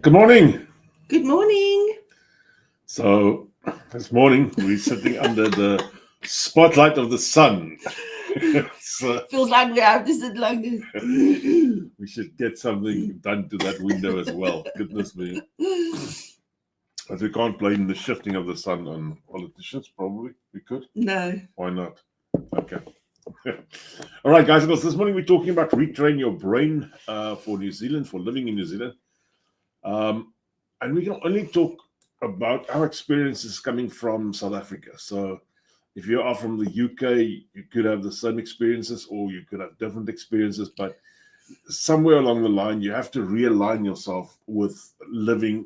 Good morning. Good morning. So this morning we're sitting under the spotlight of the sun. So Feels like we have to sit like this. we should get something done to that window as well. Goodness me. But we can't blame the shifting of the sun on politicians, probably. We could. No. Why not? Okay. All right, guys. This morning we're talking about retrain your brain for New Zealand, for living in New Zealand. And we can only talk about our experiences coming from South Africa. So if you are from the UK, you could have the same experiences or you could have different experiences, but somewhere along the line, you have to realign yourself with living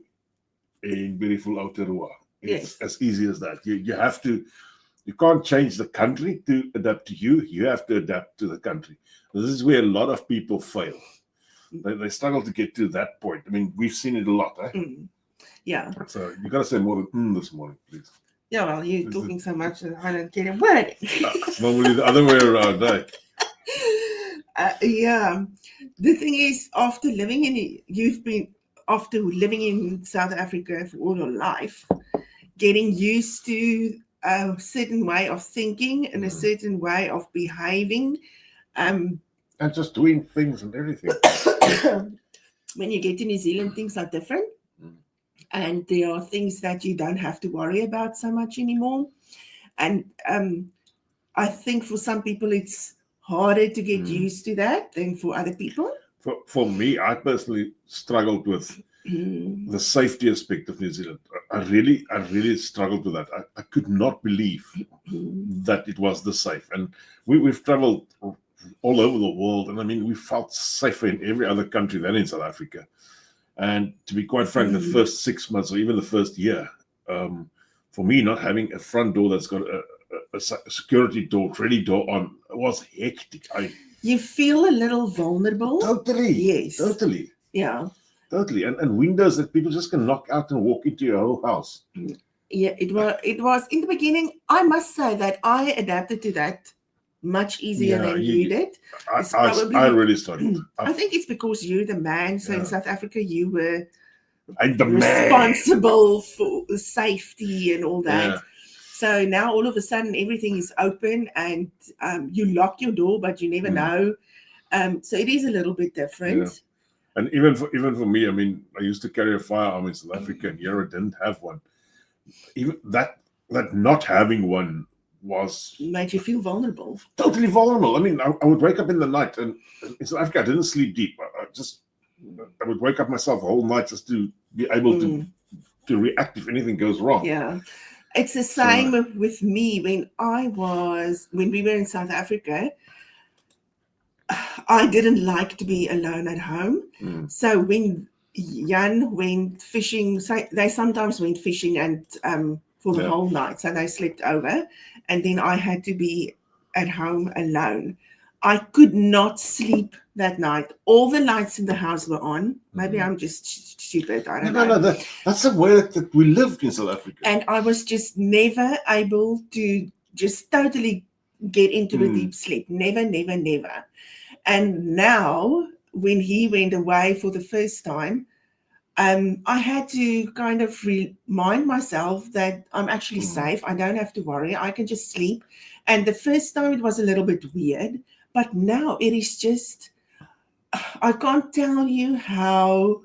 in beautiful Aotearoa. It's as easy as that. You have to, you can't change the country to adapt to you. You have to adapt to the country. This is where a lot of people fail. They struggle to get to that point. I mean, we've seen it a lot. Yeah. So you got to say more than this morning, please. Yeah, well, you're talking so much that I don't get a word. It's normally the other way around, eh? Yeah. The thing is, after living in South Africa for all your life, getting used to a certain way of thinking and a certain way of behaving. And just doing things and everything. When you get to New Zealand, things are different. And there are things that you don't have to worry about so much anymore. And I think for some people, it's harder to get used to that than for other people. For me, I personally struggled with the safety aspect of New Zealand. I really struggled with that. I could not believe that it was this safe. And we've traveled all over the world. And I mean, we felt safer in every other country than in South Africa. And to be quite frank, the first 6 months or even the first year, for me, not having a front door that's got a security door, ready door on, was hectic. You feel a little vulnerable. Totally. Yes. Totally. Yeah. Totally. And windows that people just can knock out and walk into your whole house. Yeah, it was in the beginning. I must say that I adapted to that much easier than you did. I really struggled. I think it's because you're the man. So in South Africa, you were responsible for safety and all that. Yeah. So now all of a sudden everything is open and you lock your door, but you never know. So it is a little bit different. Yeah. And even for me, I mean, I used to carry a firearm in South Africa, and here I didn't have one. Even that not having one made you feel vulnerable. Totally vulnerable. I mean, I would wake up in the night, and in South Africa I didn't sleep deep. I would wake up myself the whole night just to be able to react if anything goes wrong. Yeah. It's the same with me when we were in South Africa. I didn't like to be alone at home. So when Jan went fishing, they sometimes went fishing and for the whole night. So they slept over. And then I had to be at home alone. I could not sleep that night. All the lights in the house were on. Maybe I'm just stupid. I don't know. No, that's the way that we lived in South Africa. And I was just never able to just totally get into a deep sleep. Never. And now, when he went away for the first time, I had to kind of remind myself that I'm actually safe. I don't have to worry. I can just sleep. And the first time it was a little bit weird, but now it is just, I can't tell you how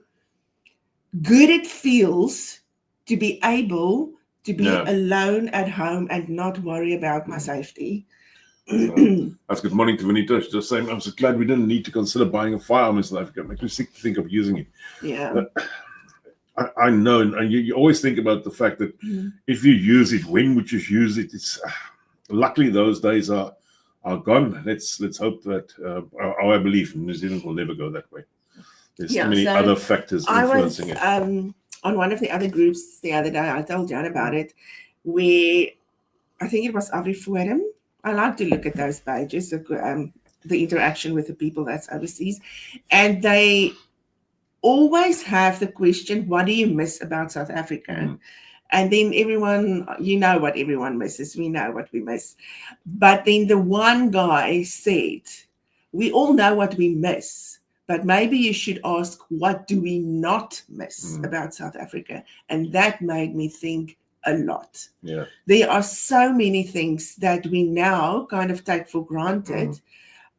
good it feels to be able to be alone at home and not worry about my safety. That's good morning to Vanita. She's just saying, I'm so glad we didn't need to consider buying a firearm in South Africa. It makes me sick to think of using it. Yeah. But I know, and you always think about the fact that if you use it, when would you use it? It's luckily those days are gone. Let's hope that our belief in New Zealand will never go that way. There's so many other factors influencing it. I was on one of the other groups the other day. I told Jan about it, where I think it was AfriForum. I like to look at those pages, the interaction with the people that's overseas. And they always have the question, what do you miss about South Africa? And then everyone, you know what everyone misses. We know what we miss. But then the one guy said, we all know what we miss, But maybe you should ask, what do we not miss about South Africa? And that made me think a lot. Yeah. There are so many things that we now kind of take for granted.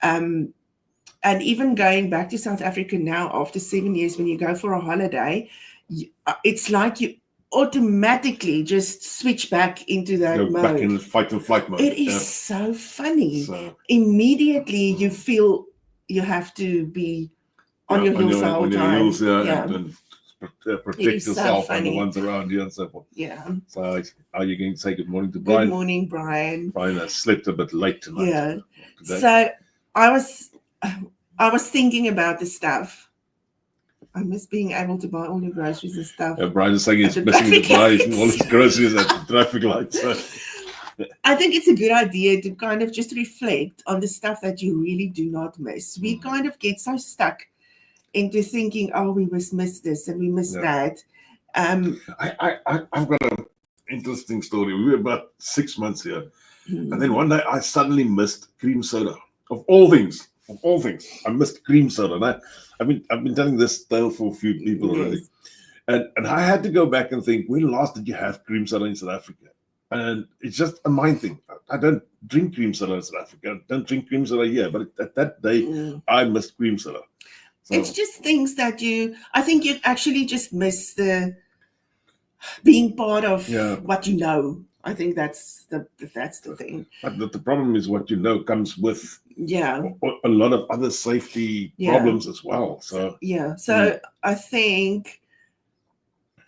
And even going back to South Africa now, after 7 years, when you go for a holiday, it's like you automatically just switch back into that Go mode. back in fight and flight mode. It is so funny. So, Immediately you feel you have to be on your heels the whole time. And protect yourself and the ones around you and so forth. Yeah. So are you going to say good morning to Brian? Good morning, Brian. Brian has slept a bit late tonight. Yeah. So I was thinking about the stuff. I miss being able to buy all your groceries and stuff. Brian is saying he's missing the buy all his groceries at the traffic lights. So. I think it's a good idea to kind of just reflect on the stuff that you really do not miss. We kind of get so stuck into thinking, oh, we must miss this and we miss that. I've got an interesting story. We were about 6 months here. And then one day I suddenly missed cream soda. Of all things, I missed cream soda. And I've been telling this tale for a few people already. And I had to go back and think, when last did you have cream soda in South Africa? And it's just a mind thing. I don't drink cream soda in South Africa. I don't drink cream soda here. But at that day, I missed cream soda. So, it's just things that I think you actually just miss the being part of what you know. I think that's the thing. But the problem is what you know comes with a lot of other safety problems as well. So I think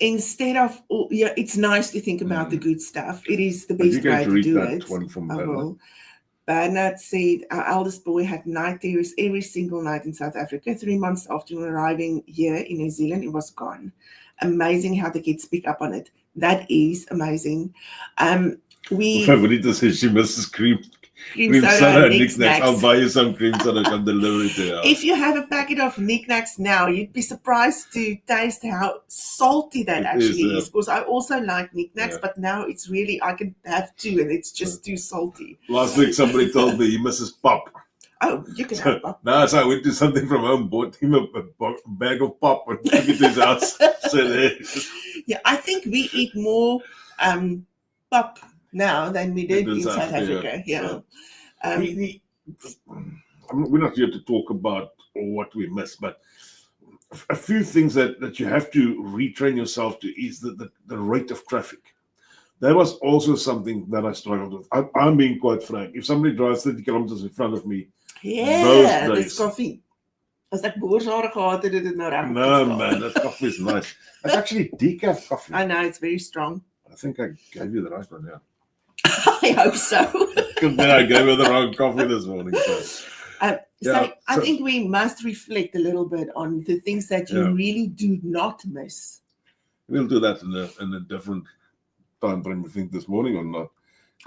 instead of it's nice to think about the good stuff. It is the best way to do it. I will. Bernard said our eldest boy had night terrors every single night in South Africa. 3 months after arriving here in New Zealand, it was gone. Amazing how the kids pick up on it. That is amazing. Favorita says she misses cream soda and knickknacks. I'll buy you some cream soda and deliver it to you. If you have a packet of knickknacks now, you'd be surprised to taste how salty that actually is. Because I also like knickknacks, but now it's really, I can have two and it's just too salty. Last week somebody told me he misses pop. Oh, you can have pop. No, so I went to something from home, bought him a bag of pop and took it to his house. Yeah, I think we eat more pop now than we did in South Africa. Yeah. We're not here to talk about what we miss, but a few things that you have to retrain yourself to is the rate of traffic. That was also something that I struggled with. I'm being quite frank. If somebody drives 30 kilometers in front of me, that's coffee. As ek boorshare gehad het, dit nou reg. No, man, that coffee is nice. It's actually decaf coffee. I know, it's very strong. I think I gave you the right one, I hope so. Because then I gave her the wrong coffee this morning. So I think we must reflect a little bit on the things that you really do not miss. We'll do that in a different time frame, I think, this morning or not.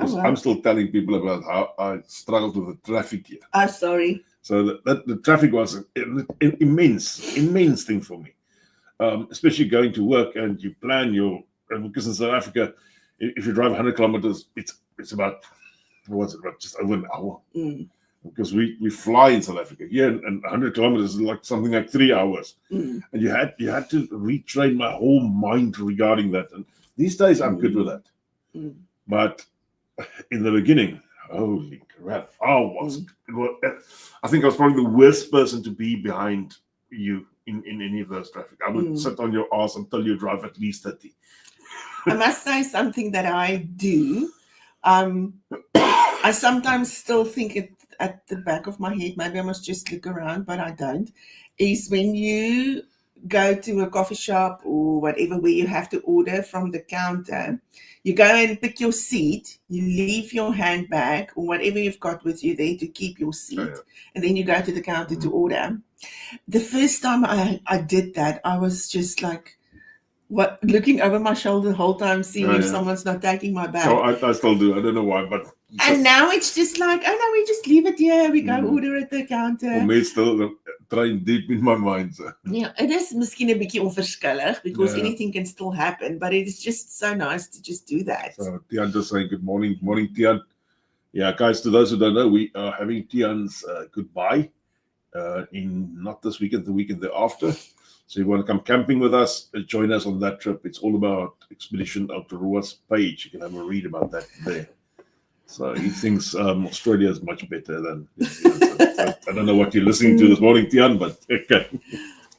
I'm still telling people about how I struggled with the traffic here. Sorry. So the traffic was an immense thing for me, especially going to work and you plan because in South Africa, if you drive 100 kilometers, it's about just over an hour. Because we fly in South Africa here, and 100 kilometers is like something like 3 hours, and you had to retrain my whole mind regarding that. And these days I'm good with that, but in the beginning, holy crap, I think I was probably the worst person to be behind you in any of those traffic. I would sit on your ass until you drive at least 30. I must say something that I do. I sometimes still think at the back of my head, maybe I must just look around, but I don't, is when you go to a coffee shop or whatever where you have to order from the counter, you go and pick your seat, you leave your handbag or whatever you've got with you there to keep your seat, and then you go to the counter to order. The first time I did that, I was just like, looking over my shoulder the whole time, seeing if someone's not taking my bag. So I still do. I don't know why, but... And now it's just like, oh no, we just leave it here. We go order at the counter. For me, it's still trying deep in my mind. So. Yeah, it is miskien 'n bietjie onverskillig because anything can still happen, but it is just so nice to just do that. So Tian just saying good morning. Morning, Tian. Yeah, guys, to those who don't know, we are having Tian's goodbye in not this weekend, the weekend thereafter. So if you want to come camping with us, join us on that trip. It's all about Expedition Aotearoa's page. You can have a read about that there. So he thinks Australia is much better than New Zealand. So I don't know what you're listening to this morning, Tian, but okay.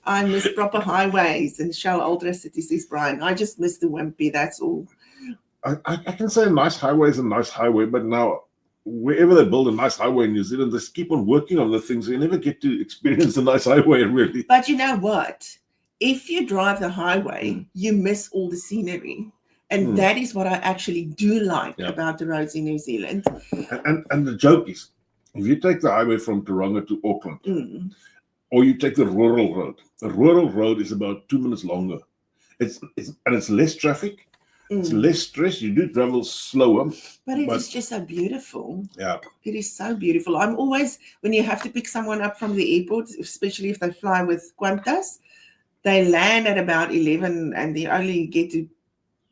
I miss proper highways and show older cities, says Brian. I just miss the wimpy, that's all. I can say a nice highway is a nice highway, but now wherever they build a nice highway in New Zealand, they just keep on working on the things. So you never get to experience a nice highway, really. But you know what? If you drive the highway, you miss all the scenery. And that is what I actually do like about the roads in New Zealand. And the joke is, if you take the highway from Taronga to Auckland, or you take the rural road is about 2 minutes longer. It's less traffic. It's less stress. You do travel slower. But it is just so beautiful. Yeah. It is so beautiful. I'm always, when you have to pick someone up from the airport, especially if they fly with Qantas, they land at about 11 and they only get to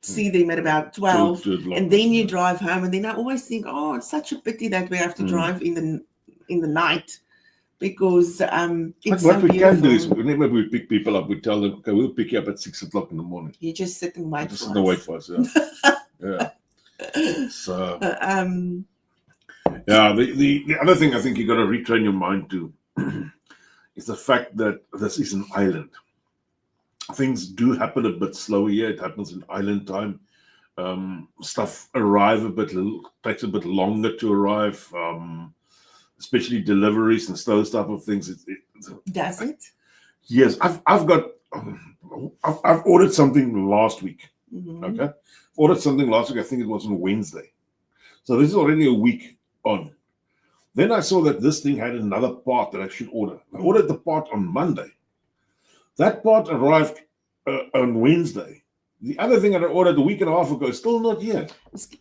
see them at about 12. And then you drive home. And then I always think, oh, it's such a pity that we have to drive in the night. Because it's what we beautiful. can do is whenever we pick people up, we tell them, okay, we'll pick you up at 6 o'clock in the morning. You just sit and wait for us. Wait for us, yeah. So, the other thing I think you got to retrain your mind to is the fact that this is an island. Things do happen a bit slower here. It happens in island time. Stuff takes a bit longer to arrive. Especially deliveries and those type of things. Does it? Yes, I've ordered something last week. Okay, ordered something last week. I think it was on Wednesday. So this is already a week on. Then I saw that this thing had another part that I should order. I ordered the part on Monday. That part arrived on Wednesday. The other thing that I ordered a week and a half ago is still not here.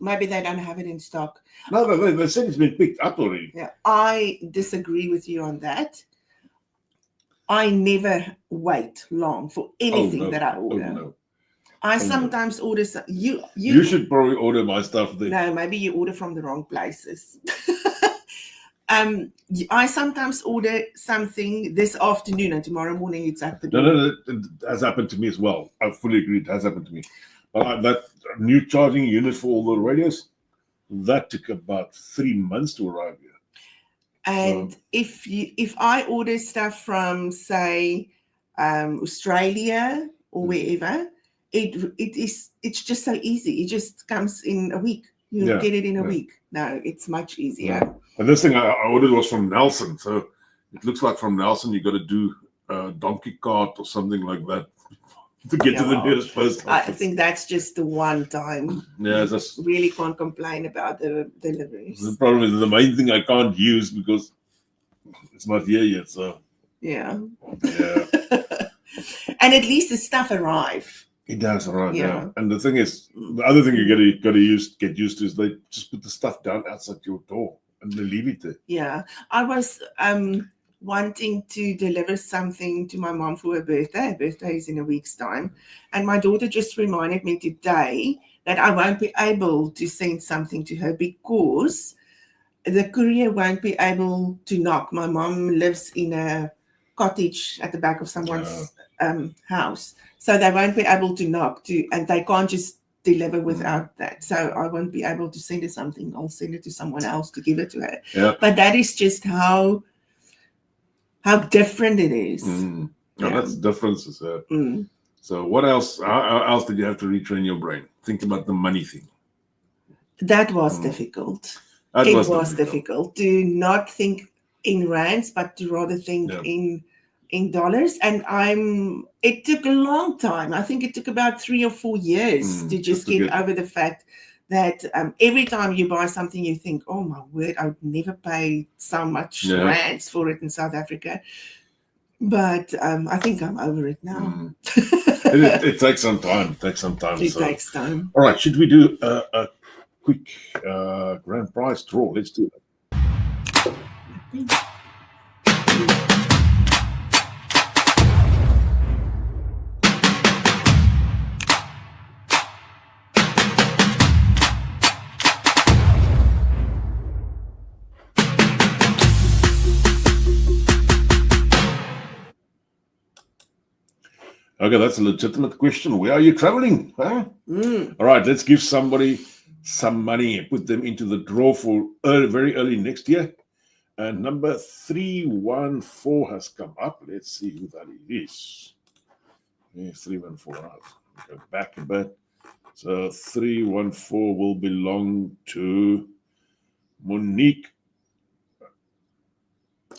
Maybe they don't have it in stock. No, they said it's been picked up already. Yeah, I disagree with you on that. I never wait long for anything that I order. No. I sometimes order. You should probably order my stuff there. No, maybe you order from the wrong places. I sometimes order something this afternoon and tomorrow morning it's at the door. No, it has happened to me as well. I fully agree, it has happened to me. But that new charging unit for all the radios, that took about 3 months to arrive here. And if I order stuff from, say, Australia or wherever, it's just so easy. It just comes in a week. You get it in a week. No, it's much easier. Yeah. And this thing I ordered was from Nelson. So it looks like from Nelson you got to do a donkey cart or something like that to get to the nearest post office. I think that's just the one time. Yeah, really can't complain about the deliveries. The problem is the main thing I can't use because it's not here yet. So yeah. And at least the stuff arrive. It does arrive, yeah. And the thing is, the other thing you got to get used to is they just put the stuff down outside your door and they leave it there. Yeah, I was wanting to deliver something to my mom for her birthday. Her birthday is in a week's time, and my daughter just reminded me today that I won't be able to send something to her because the courier won't be able to knock. My mom lives in a cottage at the back of someone's house, so they won't be able to knock and they can't just deliver without that. So I won't be able to send her something. I'll send it to someone else to give it to her. But that is just how different it is. That's differences. So what else? How else did you have to retrain your brain? Think about the money thing. That was difficult. It was difficult to not think in rands, but to rather think in dollars. And it took a long time. I think it took about 3 or 4 years to just get over the fact that every time you buy something, you think, oh my word, I would never pay so much rands for it in South Africa. But I think I'm over it now. It takes some time. It takes takes time. All right, should we do a quick grand prize draw? Let's do it. Okay, that's a legitimate question. Where are you traveling? Huh? All right, let's give somebody some money and put them into the draw for very early next year. And number 314 has come up. Let's see who that is. Yeah, 314. Right. Go back a bit. So 314 will belong to Monique.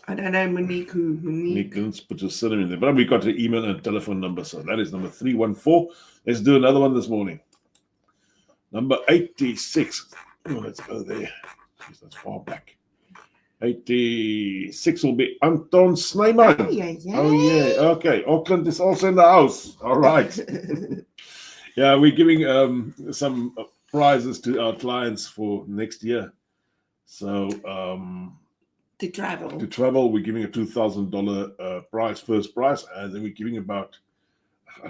I don't know, Monique. Monique didn't put her surname in there, but we got her email and telephone number. So that is number 314. Let's do another one this morning. Number 86. Oh, let's go there. Jeez, that's far back. 86 will be Anton Snyman. Oh, yeah. Okay. Auckland is also in the house. All right. Yeah, we're giving some prizes to our clients for next year. So to travel, we're giving a $2,000 prize, first prize, and then we're giving about.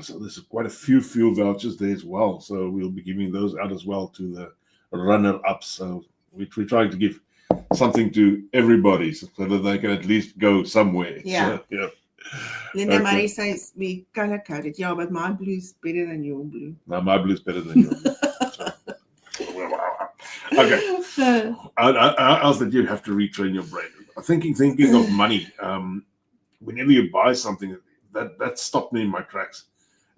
So there's quite a few fuel vouchers there as well. So we'll be giving those out as well to the runner-ups. So we're trying to give something to everybody so that they can at least go somewhere. Yeah. So, yeah. Linda Marie says we color coded. Yeah, but my blue is better than your blue. No, my blue is better than your blue. Okay. Else that you have to retrain your brain. Thinking of money. Whenever you buy something, that stopped me in my tracks.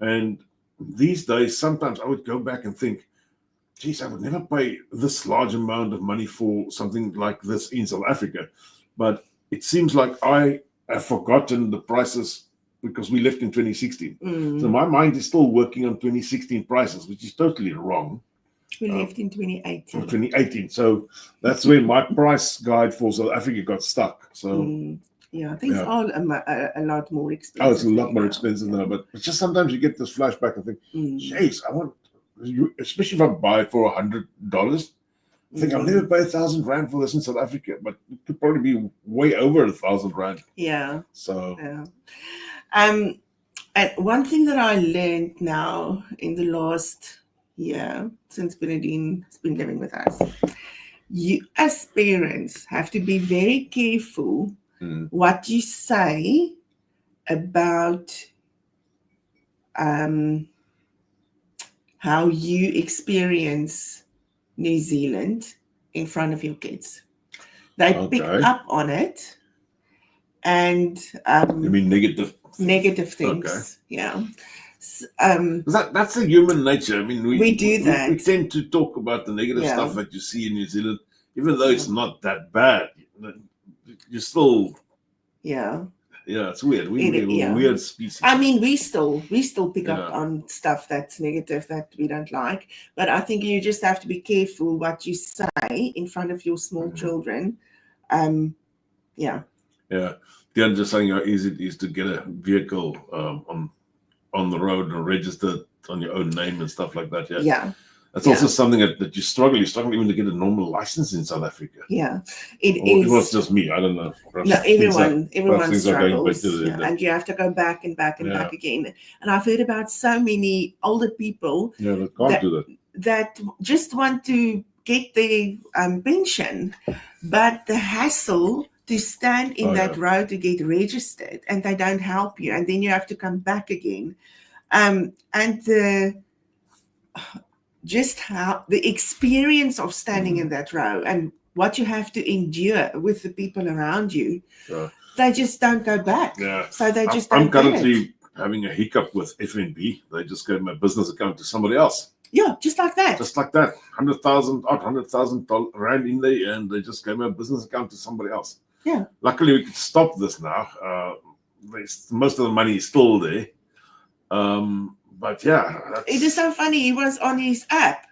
And these days, sometimes I would go back and think, geez, I would never pay this large amount of money for something like this in South Africa. But it seems like I have forgotten the prices because we left in 2016. So my mind is still working on 2016 prices, which is totally wrong. We left in 2018. 2018. So that's when my price guide for South Africa got stuck. So yeah, things are a lot more expensive. Oh, it's a lot more expensive now. But it's just sometimes you get this flashback and think, jeez, I want you, especially if I buy it for $100. I think I'll never pay R1,000 for this in South Africa, but it could probably be way over R1,000. Yeah. So. Yeah. And one thing that I learned now in the last year since Bernadine has been living with us, you as parents have to be very careful what you say about how you experience New Zealand in front of your kids. They pick up on it, and you mean negative things. Okay. Yeah. That's a human nature. I mean, we do that. We tend to talk about the negative stuff that you see in New Zealand, even though it's not that bad. You're still. Yeah. Yeah, it's weird. We're a weird species. I mean, we still pick up on stuff that's negative that we don't like. But I think you just have to be careful what you say in front of your small children. Yeah. Yeah. They're just saying how easy it is to get a vehicle on the road and register on your own name and stuff like that. Yeah. Yeah. That's also something that you struggle. You struggle even to get a normal license in South Africa. Yeah, it was just me. I don't know. No, everyone struggles. And you have to go back and back and back again. And I've heard about so many older people that can't do that. That just want to get their pension, but the hassle to stand in that row to get registered, and they don't help you, and then you have to come back again. Just how the experience of standing in that row and what you have to endure with the people around you, they just don't go back. Yeah. So they just I'm currently having a hiccup with FNB. They just gave my business account to somebody else. Yeah, just like that. Just like that. 100,000 rand in there, and they just gave my business account to somebody else. Yeah. Luckily, we could stop this now. Most of the money is still there. But yeah, it is so funny. He was on his app,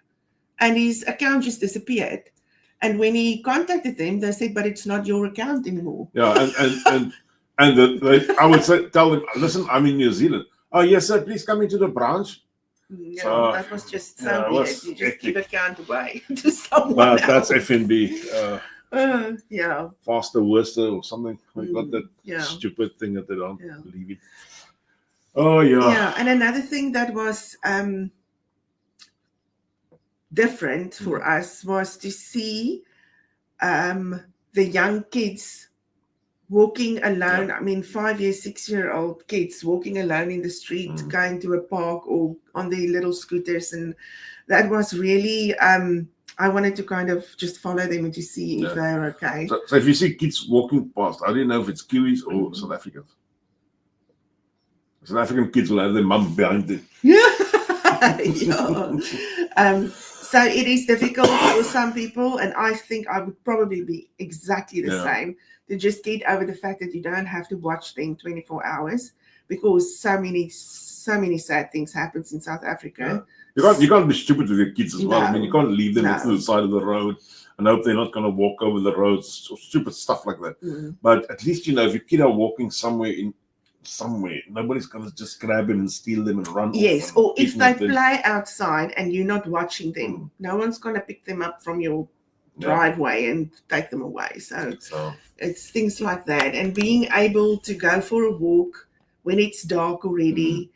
and his account just disappeared. And when he contacted them, they said, "But it's not your account anymore." Yeah, and I would tell them, "Listen, I'm in New Zealand." Oh yes, sir. Please come into the branch. Yeah, so, that was just so weird. You just give account away to someone else. That's FNB. Yeah. Faster, worse, or something. They got that stupid thing that they don't believe in. Oh yeah. Yeah, and another thing that was different for us was to see the young kids walking alone. I mean, 5-year, 6-year-old kids walking alone in the street, going to a park or on their little scooters. And that was really, I wanted to kind of just follow them and to see if they're okay. So if you see kids walking past, I don't know if it's Kiwis or South Africans. South African kids will have their mum behind them. So it is difficult for some people, and I think I would probably be exactly the same, to just get over the fact that you don't have to watch them 24 hours, because so many sad things happens in South Africa. You can't be stupid with your kids as well. I mean, you can't leave them to the side of the road and hope they're not going to walk over the roads or stupid stuff like that. But at least, if your kid are walking somewhere, nobody's going to just grab him and steal them and run off. Or if they play outside and you're not watching them, no one's going to pick them up from your driveway and take them away. So it's things like that. And being able to go for a walk when it's dark already.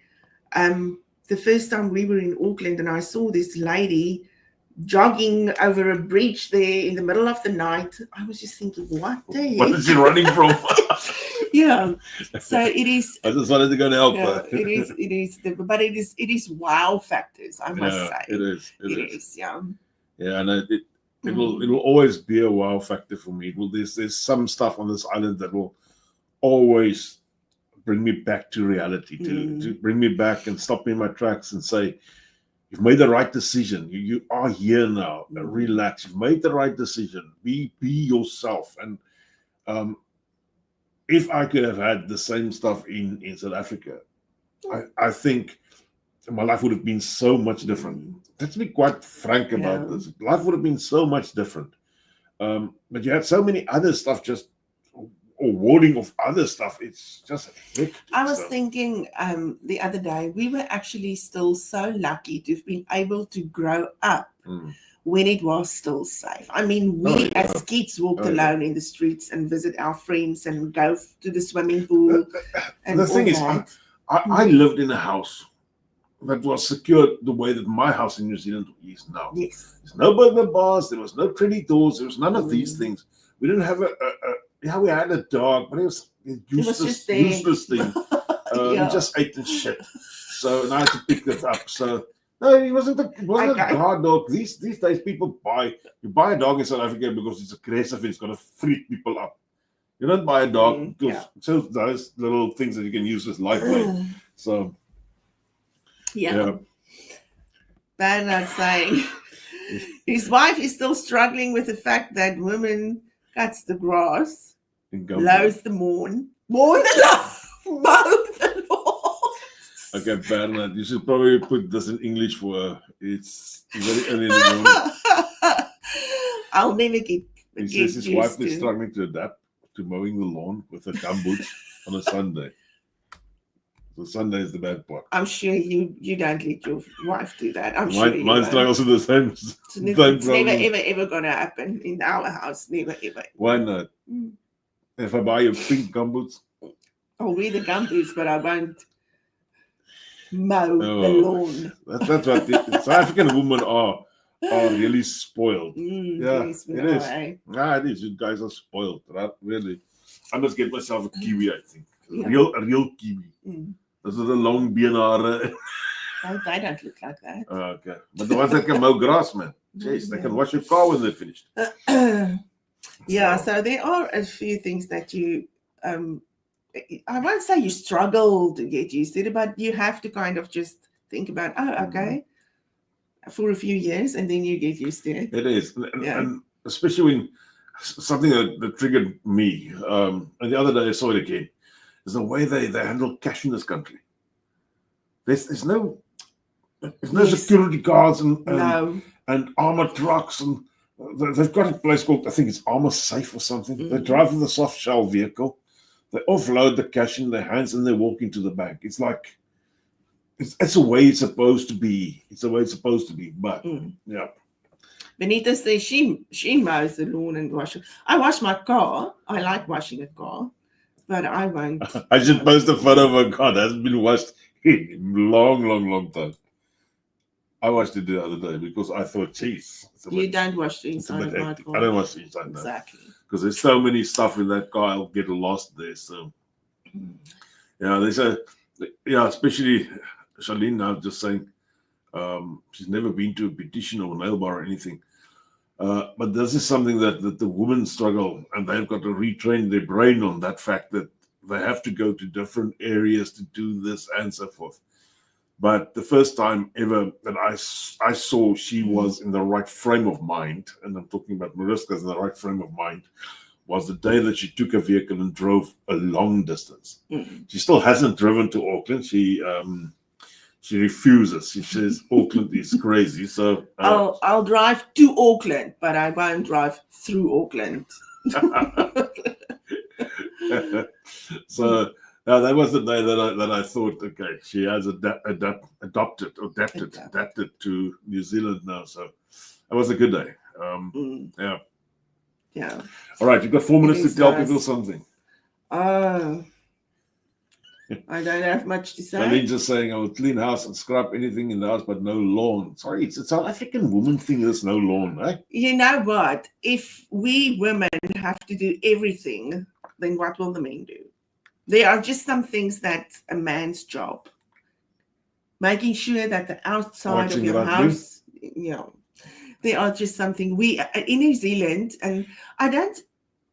The first time we were in Auckland and I saw this lady jogging over a bridge there in the middle of the night, I was just thinking, what the heck? What is she running from? So it is. I just wanted to go and help her. But it is wow factors, I must say. It is. And it will always be a wow factor for me. There's some stuff on this island that will always bring me back to reality, to bring me back and stop me in my tracks and say, you've made the right decision. You are here now. Relax. You've made the right decision. Be yourself. And if I could have had the same stuff in South Africa, I think my life would have been so much different. Let's be quite frank about this. Life would have been so much different. But you had so many other stuff or warding of other stuff. It's just hectic. I was thinking the other day, we were actually still so lucky to have been able to grow up when it was still safe. I mean, we as kids walked alone in the streets and visit our friends and go to the swimming pool. And the thing is, I lived in a house that was secured the way that my house in New Zealand is now. Yes. There's no burglar bars, there was no trendy doors, there was none of these things. We didn't have we had a dog, but it was a useless thing. He just ate and shit. So and I had to pick this up. So no, he wasn't a guard dog. These days people you buy a dog in South Africa because it's aggressive and it's gonna freak people up. You don't buy a dog because so those little things that you can use as lightweight. So Bernard saying his wife is still struggling with the fact that women cuts the grass, blows the mow the lawn. Okay, Bernard, you should probably put this in English for her. It's very early in the morning. I'll never get. He says his wife is struggling to adapt to mowing the lawn with her gumboots on a Sunday. So Sunday is the bad part. I'm sure you don't let your wife do that. Mine struggles with the same. It's never ever gonna happen in our house. Never ever. Why not? If I buy you pink gumboots, I'll wear the gumboots, but I won't mow the lawn. That's what the South African women are really spoiled. It is. It is. You guys are spoiled, right? Really. I must get myself a Kiwi, I think. A real Kiwi. Those are the long beenhare. They don't look like that. Okay. But the ones that can mow grass, man. Jeez, they can wash your car when they're finished. So there are a few things that you, I won't say you struggle to get used to it, but you have to kind of just think about, for a few years, and then you get used to it. It is. And especially when something that triggered me, and the other day I saw it again, is the way they handle cash in this country. There's no security guards and armored trucks, and they've got a place called, I think it's Armor Safe or something. They drive with a soft shell vehicle, they offload the cash in their hands, and they walk into the bank. It's like it's the way it's supposed to be. It's the way it's supposed to be. But Benita says she mows the lawn and washes. I wash my car. I like washing a car. But I won't. I should post a photo of a car that hasn't been washed in a long time. I watched it the other day because I thought, geez, You don't watch the it's a inside bit of my hectic. car. I don't watch the inside now Exactly. because there's so many stuff in that car. I'll get lost there. So yeah, especially Charlene now just saying she's never been to a petition or nail bar or anything. But this is something that the women struggle, and they've got to retrain their brain on that fact that they have to go to different areas to do this and so forth. But the first time ever that I saw she was in the right frame of mind, and I'm talking about Mariska's in the right frame of mind, was the day that she took a vehicle and drove a long distance. She still hasn't driven to Auckland. She refuses. She says Auckland is crazy. So I'll drive to Auckland, but I won't drive through Auckland. So that was the day that I thought, okay, she has adapted to New Zealand now. So that was a good day. Yeah. All right, you've got 4 minutes to tell people something. I don't have much to say. Charlene's just saying I will clean house and scrub anything in the house, but no lawn. Sorry, it's a South African woman thing. There's no lawn, eh? You know what? If we women have to do everything, then what will the men do? There are just some things that's a man's job. Making sure that the outside of your house, there are just something we in New Zealand, and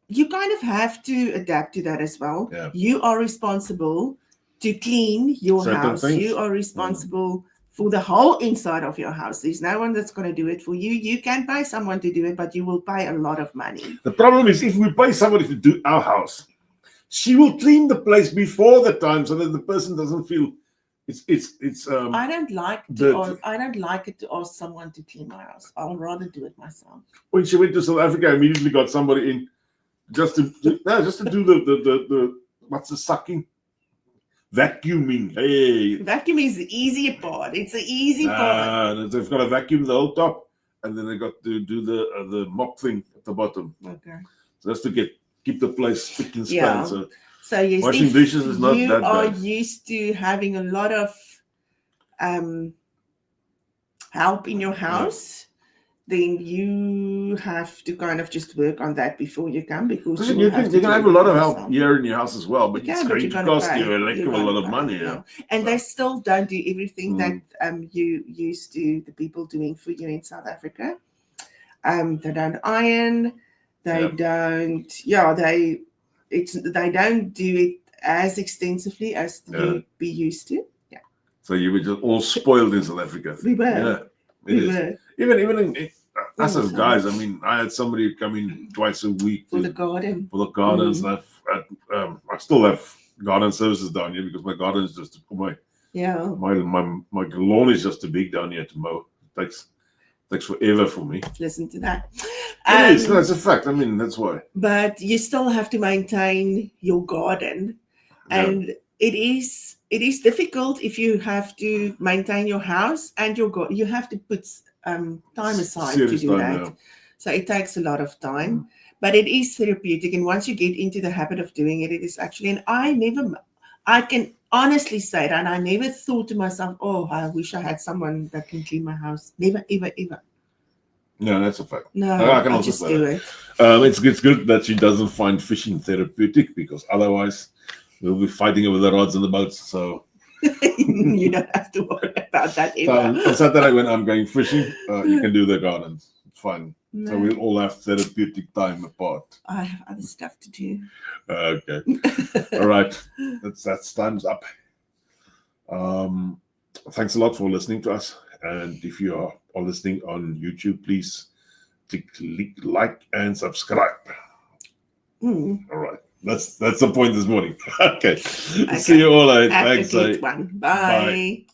you kind of have to adapt to that as well. Yeah. You are responsible to clean your house. Things. You are responsible for the whole inside of your house. There's no one that's going to do it for you. You can pay someone to do it, but you will pay a lot of money. The problem is if we pay somebody to do our house, she will clean the place before the time so that the person doesn't feel it's I don't like it to ask someone to clean my house. I'll rather do it myself. When she went to South Africa, I immediately got somebody in just to do the what's the sucking? Vacuuming. Hey. Vacuuming is the easier part. It's the easy part. They've got to vacuum the whole top, and then they got to do the mop thing at the bottom. Okay. So that's to keep the place spick and span. Yeah. So yes, washing dishes is not that bad. You are used to having a lot of help in your house. Then you have to kind of just work on that before you come, because you can have a lot of help here in your house as well, but it's going to cost you a heck of a lot of money. Yeah. And they still don't do everything that you used to the people doing for you in South Africa. They don't iron. They don't. Yeah, they don't do it as extensively as you be used to. Yeah. So you were just all spoiled in South Africa. We were. Yeah. We were. Even in us as guys, I mean, I had somebody come in twice a week for the garden. For the gardens, I still have garden services down here because my garden is just my lawn is just too big down here to mow. It takes forever for me. Listen to that. It is. That's a fact. I mean, that's why. But you still have to maintain your garden, and it is difficult if you have to maintain your house and your garden. You have to put time aside to do that. Yeah. So it takes a lot of time, but it is therapeutic. And once you get into the habit of doing it, it is actually. And I can honestly say that I never thought to myself, "Oh, I wish I had someone that can clean my house." Never, ever, ever. No, that's a fact. No, I can also just do it. It's good that she doesn't find fishing therapeutic, because otherwise we'll be fighting over the rods and the boats. So you don't have to worry about that ever. So on Saturday when I'm going fishing, you can do the gardens. It's fun. No. So we'll all have therapeutic time apart. I have other stuff to do. Okay. All right. That's time's up. Thanks a lot for listening to us. And if you are listening on YouTube, please click like and subscribe. All right. That's the point this morning. Okay. See you all later. Thanks. Have a good one. Bye.